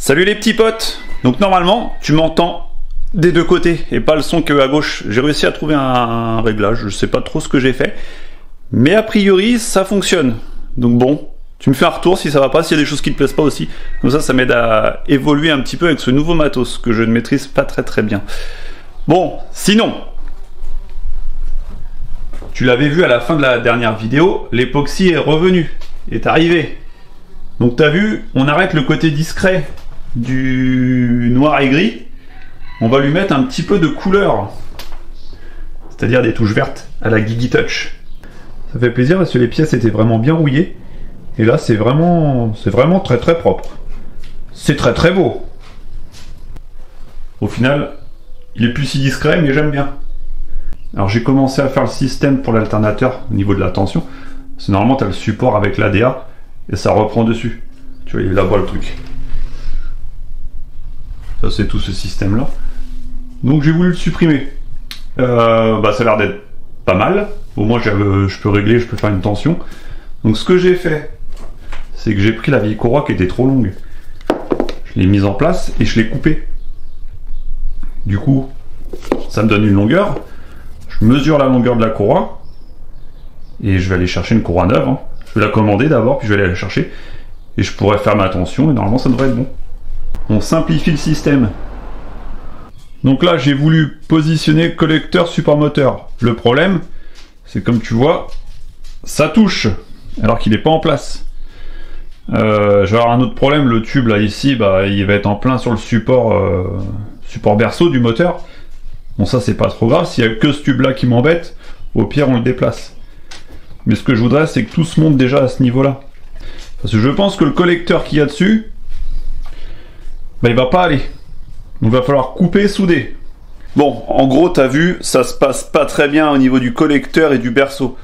Salut les petits potes. Donc normalement, tu m'entends des deux côtés et pas le son que à gauche. J'ai réussi à trouver un réglage, je sais pas trop ce que j'ai fait. Mais a priori, ça fonctionne. Donc bon, tu me fais un retour si ça va pas, s'il y a des choses qui te plaisent pas aussi. Comme ça m'aide à évoluer un petit peu avec ce nouveau matos que je ne maîtrise pas très bien. Bon, sinon, tu l'avais vu à la fin de la dernière vidéo, l'époxy est revenu, est arrivé. Donc t'as vu, on arrête le côté discret du noir et gris. On va lui mettre un petit peu de couleur, c'est-à-dire des touches vertes à la Gigi Touch. Ça fait plaisir parce que les pièces étaient vraiment bien rouillées. Et là c'est vraiment très propre. C'est très beau. Au final, il est plus si discret mais j'aime bien. Alors j'ai commencé à faire le système pour l'alternateur au niveau de la tension. C'est normalement tu as le support avec l'ADA et ça reprend dessus. Tu vois, il est là-bas le truc. Ça c'est tout ce système là. Donc j'ai voulu le supprimer. Ça a l'air d'être pas mal. Au moins je peux régler, je peux faire une tension. Donc ce que j'ai fait, c'est que j'ai pris la vieille courroie qui était trop longue. Je l'ai mise en place et je l'ai coupée. Du coup, ça me donne une longueur. Je mesure la longueur de la courroie. Et je vais aller chercher une courroie neuve. Je vais la commander d'abord, puis je vais aller la chercher. Et je pourrais faire ma tension et normalement ça devrait être bon. On simplifie le système. Donc là, j'ai voulu positionner collecteur support moteur. Le problème, c'est comme tu vois, ça touche, alors qu'il n'est pas en place. Je vais avoir un autre problème, le tube là ici, il va être en plein sur le support, support berceau du moteur. Bon ça c'est pas trop grave, s'il n'y a que ce tube là qui m'embête, au pire on le déplace. Mais ce que je voudrais c'est que tout se monte déjà à ce niveau là. Parce que je pense que le collecteur qu'il y a dessus, il va pas aller. Donc il va falloir couper, souder. Bon, en gros, t'as vu, ça se passe pas très bien au niveau du collecteur et du berceau.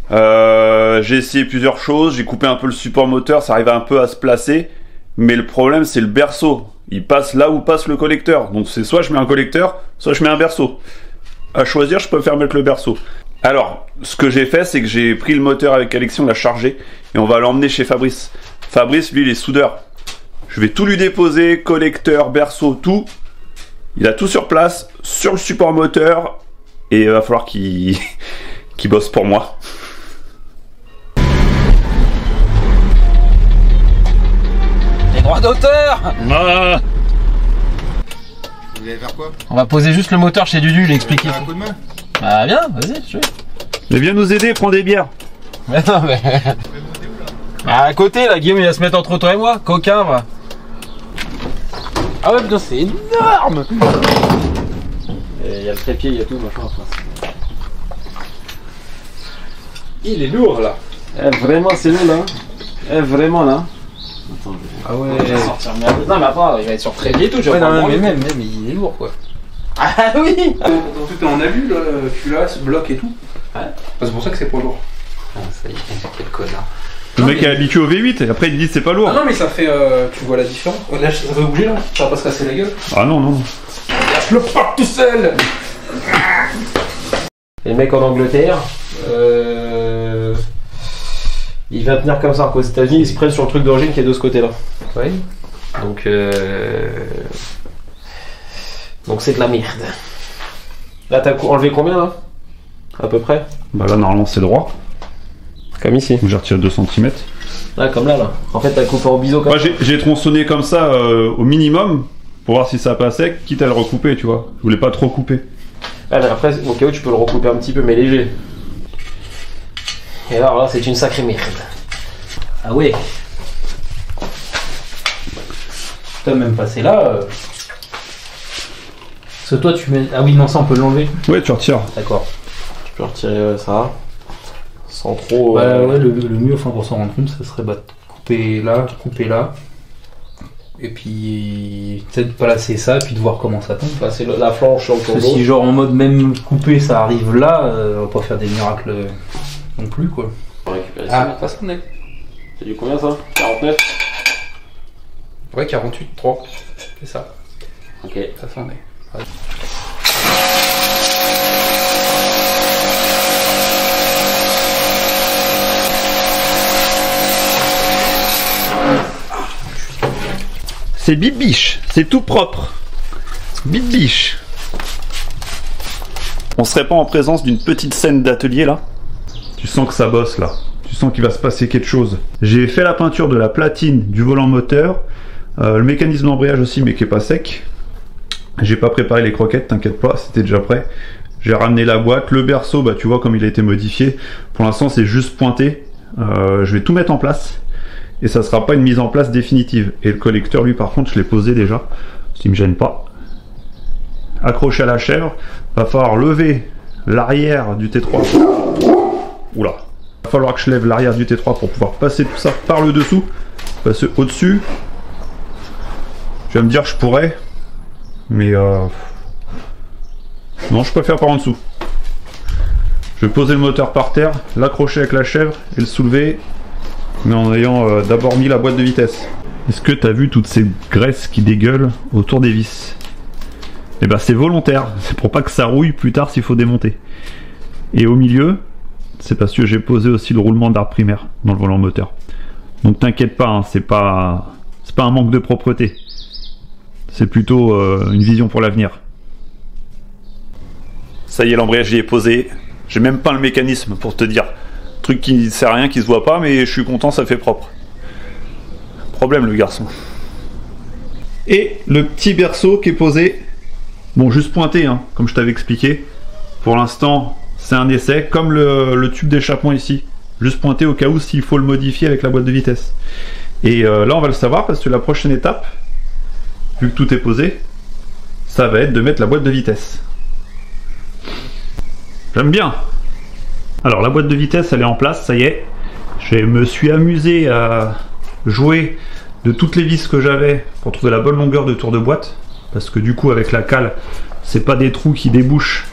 J'ai essayé plusieurs choses, j'ai coupé un peu le support moteur, ça arrive un peu à se placer. Mais le problème, c'est le berceau. Il passe là où passe le collecteur. Donc c'est soit je mets un collecteur, soit je mets un berceau. À choisir, je préfère mettre le berceau. Alors, ce que j'ai fait, c'est que j'ai pris le moteur avec Alexis, on l'a chargé, et on va l'emmener chez Fabrice. Fabrice, lui, il est soudeur. Je vais tout lui déposer, collecteur, berceau, tout. Il a tout sur place, sur le support moteur, et il va falloir qu'il bosse pour moi. Les droits d'auteur. Vous allez faire quoi? On va poser juste le moteur chez Dudu, l'expliquer. Un coup de main? Bah viens, vas-y, je vais. Mais viens nous aider, prends des bières. Mais non, mais... À côté, là, Guillaume, il va se mettre entre toi et moi. Coquin, va. Ah ouais, putain, c'est énorme. Il y a le trépied, il y a tout, machin. Il est lourd, là. Vraiment, c'est lourd, là. Vraiment, là. Attends, ah ouais. Je vais sortir. Non, mais attends, il va être sur trépied et tout. Ouais, non, mais même, il est lourd, quoi. Ah oui. Tout est en alu, là, culasse, bloc et tout. Ouais. C'est pour ça que c'est pas lourd. Ah, ça y est, quel connard. Le mec est habitué au V8 et après il dit c'est pas lourd. Ah non, mais ça fait. Tu vois la différence. Là, ça va bouger là. Ça va pas se casser la gueule. Ah non, non. Je le porte tout seul. Les mecs en Angleterre, il va tenir comme ça. Aux États-Unis, ils se prennent sur le truc d'origine qui est de ce côté-là. Oui. Donc c'est de la merde. Là, t'as enlevé combien là? À peu près? Bah là, normalement, c'est droit. Comme ici. J'ai retiré 2 cm. Là, comme là. En fait, t'as coupé en biseau comme ça. J'ai tronçonné comme ça au minimum pour voir si ça passait, quitte à le recouper, tu vois. Je voulais pas trop couper. Ah, mais après, au cas où, tu peux le recouper un petit peu, mais léger. Et alors là, c'est une sacrée merde. Ah ouais. T'as même passé là. Parce que toi, tu mets. Ah oui, non, ça, on peut l'enlever. Ouais, tu retires. D'accord. Tu peux retirer ça. Sans trop. Ouais, le mieux, enfin, pour s'en rendre compte, ça serait de couper là. Et puis, peut-être placer ça, et puis de voir comment ça tombe. Passer la flanche sur le tombeau. Si, genre, en mode même coupé, ça arrive là, on va pas faire des miracles non plus, quoi. On va récupérer Ah, ça s'en est. C'est du combien ça? 49? Ouais, 48, 3. C'est ça. Ok. Ça s'en est. Ouais. C'est bibiche, c'est tout propre. Bibiche. On serait pas en présence d'une petite scène d'atelier là? Tu sens que ça bosse là. Tu sens qu'il va se passer quelque chose. J'ai fait la peinture de la platine du volant moteur. Le mécanisme d'embrayage aussi, mais qui est pas sec. J'ai pas préparé les croquettes, t'inquiète pas, c'était déjà prêt. J'ai ramené la boîte. Le berceau, bah tu vois comme il a été modifié. Pour l'instant c'est juste pointé. Je vais tout mettre en place. Et ça sera pas une mise en place définitive. Et le collecteur, lui par contre, je l'ai posé déjà. Ça me gêne pas. Accroché à la chèvre. Va falloir lever l'arrière du T3. Oula. Va falloir que je lève l'arrière du T3 pour pouvoir passer tout ça par le dessous. Passer au-dessus. Tu vas me dire je pourrais. Mais non, je préfère par en dessous. Je vais poser le moteur par terre, l'accrocher avec la chèvre et le soulever. Mais en ayant d'abord mis la boîte de vitesse. Est-ce que tu as vu toutes ces graisses qui dégueulent autour des vis? Eh ben c'est volontaire, c'est pour pas que ça rouille plus tard s'il faut démonter. Et au milieu, c'est parce que j'ai posé aussi le roulement d'arbre primaire dans le volant moteur. Donc t'inquiète pas, hein, c'est pas un manque de propreté. C'est plutôt une vision pour l'avenir. Ça y est, l'embrayage y est posé. J'ai même peint le mécanisme pour te dire. Truc qui ne sert à rien, qui se voit pas, mais je suis content, ça fait propre. Problème le garçon. Et le petit berceau qui est posé. Bon, juste pointé, hein, comme je t'avais expliqué. Pour l'instant, c'est un essai, comme le tube d'échappement ici. Juste pointé au cas où s'il faut le modifier avec la boîte de vitesse. Et là, on va le savoir parce que la prochaine étape, vu que tout est posé, ça va être de mettre la boîte de vitesse. J'aime bien. Alors la boîte de vitesse elle est en place, ça y est. Je me suis amusé à jouer de toutes les vis que j'avais pour trouver la bonne longueur de tour de boîte. Parce que du coup avec la cale, c'est pas des trous qui débouchent.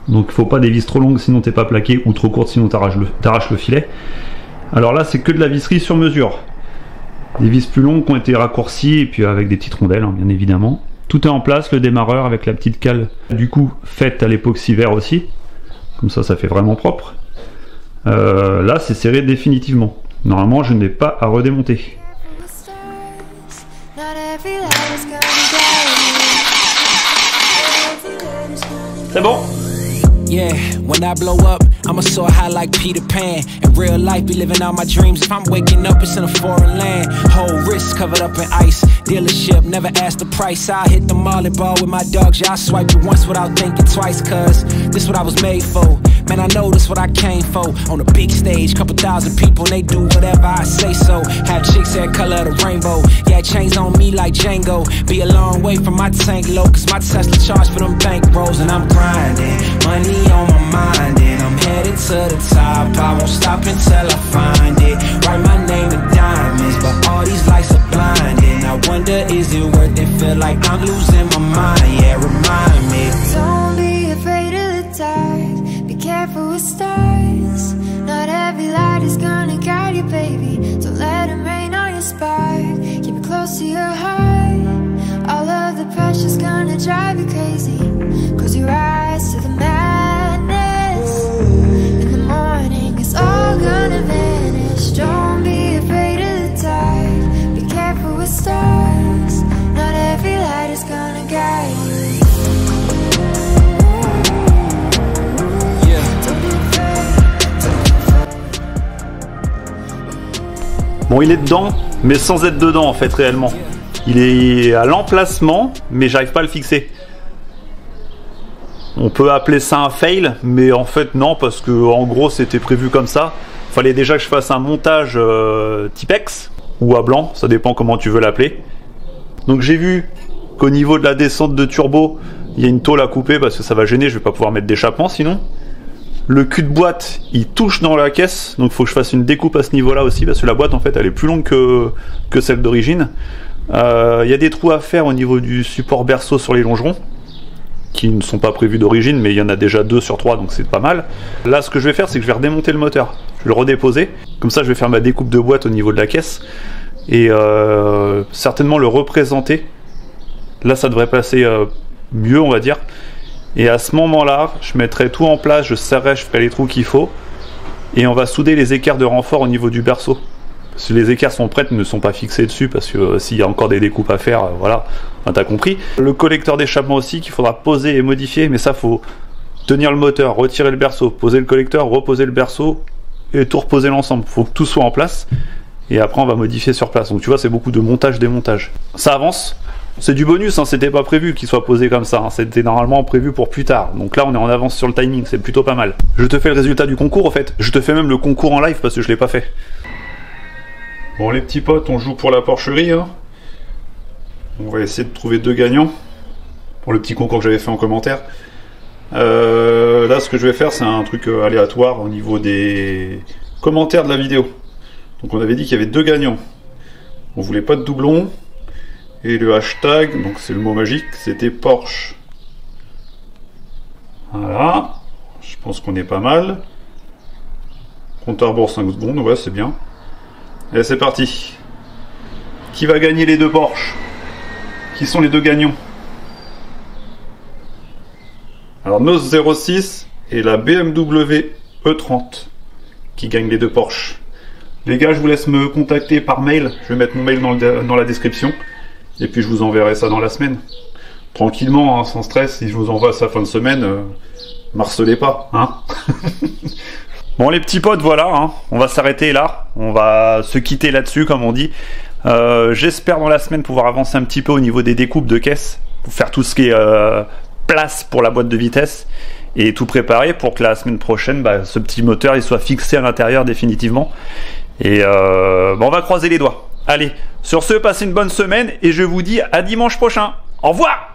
Donc il faut pas des vis trop longues sinon t'es pas plaqué, ou trop courtes sinon t'arraches le filet. Alors là c'est que de la visserie sur mesure. Des vis plus longues qui ont été raccourcies et puis avec des petites rondelles hein, bien évidemment. Tout est en place, le démarreur avec la petite cale du coup faite à l'époxy vert aussi. Comme ça fait vraiment propre. Là c'est serré définitivement. Normalement je n'ai pas à redémonter. C'est bon. Yeah, when I blow up, I'ma soar high like Peter Pan. In real life, be living out my dreams. If I'm waking up, it's in a foreign land. Whole wrist covered up in ice. Dealership, never ask the price. I hit the molly ball with my dogs. Yeah, I swipe it once without thinking twice. Cause this what I was made for. Man, I know this what I came for. On a big stage, couple thousand people, and they do whatever I say so. Have chicks that color of the rainbow. Yeah, chains on me like Django. Be a long way from my tank low. Cause my Tesla charge for them bank rolls. And I'm grinding, money on my mind, and I'm headed to the top. I won't stop until I find it. Write my name in diamonds, but all these lights are blinding. I wonder, is it worth it? Feel like I'm losing my mind. Yeah, remind me. Don't be afraid of the dark. Be careful with stars. Not every light is gonna guide you, baby. Don't let them rain on your spark. Keep it close to your heart. All of the pressure's gonna drive you crazy. Close your eyes to the madness. In the morning it's all gonna vanish. Don't be afraid of the dark. Be careful with stars. Not every light is gonna guide you. Bon, il est dedans, mais sans être dedans en fait réellement. Il est à l'emplacement, mais j'arrive pas à le fixer. On peut appeler ça un fail, mais en fait non, parce que en gros c'était prévu comme ça. Fallait déjà que je fasse un montage Tipex ou à blanc, ça dépend comment tu veux l'appeler. Donc j'ai vu qu'au niveau de la descente de turbo, il y a une tôle à couper parce que ça va gêner, je vais pas pouvoir mettre d'échappement sinon. Le cul de boîte, il touche dans la caisse, donc il faut que je fasse une découpe à ce niveau-là aussi, parce que la boîte en fait elle est plus longue que celle d'origine. Il y a des trous à faire au niveau du support berceau sur les longerons, qui ne sont pas prévus d'origine, mais il y en a déjà 2 sur 3, donc c'est pas mal. Là ce que je vais faire, c'est que je vais redémonter le moteur, je vais le redéposer, comme ça je vais faire ma découpe de boîte au niveau de la caisse, et certainement le représenter. Là ça devrait passer mieux on va dire. Et à ce moment-là, je mettrai tout en place, je serrerai, je ferai les trous qu'il faut. Et on va souder les équerres de renfort au niveau du berceau. si les équerres sont prêtes, ne sont pas fixées dessus parce que s'il y a encore des découpes à faire, voilà, enfin, t'as compris. Le collecteur d'échappement aussi qu'il faudra poser et modifier, mais ça faut tenir le moteur, retirer le berceau, poser le collecteur, reposer le berceau et tout reposer l'ensemble. Faut que tout soit en place et après on va modifier sur place. Donc tu vois, c'est beaucoup de montage-démontage. Ça avance. C'est du bonus, hein, c'était pas prévu qu'il soit posé comme ça, hein, c'était normalement prévu pour plus tard. Donc là on est en avance sur le timing, c'est plutôt pas mal. Je te fais le résultat du concours au fait, je te fais même le concours en live parce que je l'ai pas fait. Bon les petits potes, on joue pour la porcherie. Hein. On va essayer de trouver 2 gagnants pour le petit concours que j'avais fait en commentaire. Là ce que je vais faire c'est un truc aléatoire au niveau des commentaires de la vidéo. Donc on avait dit qu'il y avait 2 gagnants. On voulait pas de doublons. Et le hashtag, donc c'est le mot magique, c'était Porsche. Voilà. Je pense qu'on est pas mal. Compte à rebours 5 secondes, ouais c'est bien. Et c'est parti. Qui va gagner les 2 Porsche? Qui sont les 2 gagnants? Alors Nos 06 et la BMW E30 qui gagnent les 2 Porsche. Les gars, je vous laisse me contacter par mail. Je vais mettre mon mail dans la description. Et puis je vous enverrai ça dans la semaine. Tranquillement, hein, sans stress. Si je vous envoie ça fin de semaine, marcelez pas, hein. Bon les petits potes, voilà, hein, on va s'arrêter là. On va se quitter là-dessus, comme on dit. J'espère dans la semaine pouvoir avancer un petit peu au niveau des découpes de caisse. Pour faire tout ce qui est place pour la boîte de vitesse. Et tout préparer pour que la semaine prochaine, ce petit moteur il soit fixé à l'intérieur définitivement. Et on va croiser les doigts. Allez, sur ce, passez une bonne semaine et je vous dis à dimanche prochain. Au revoir!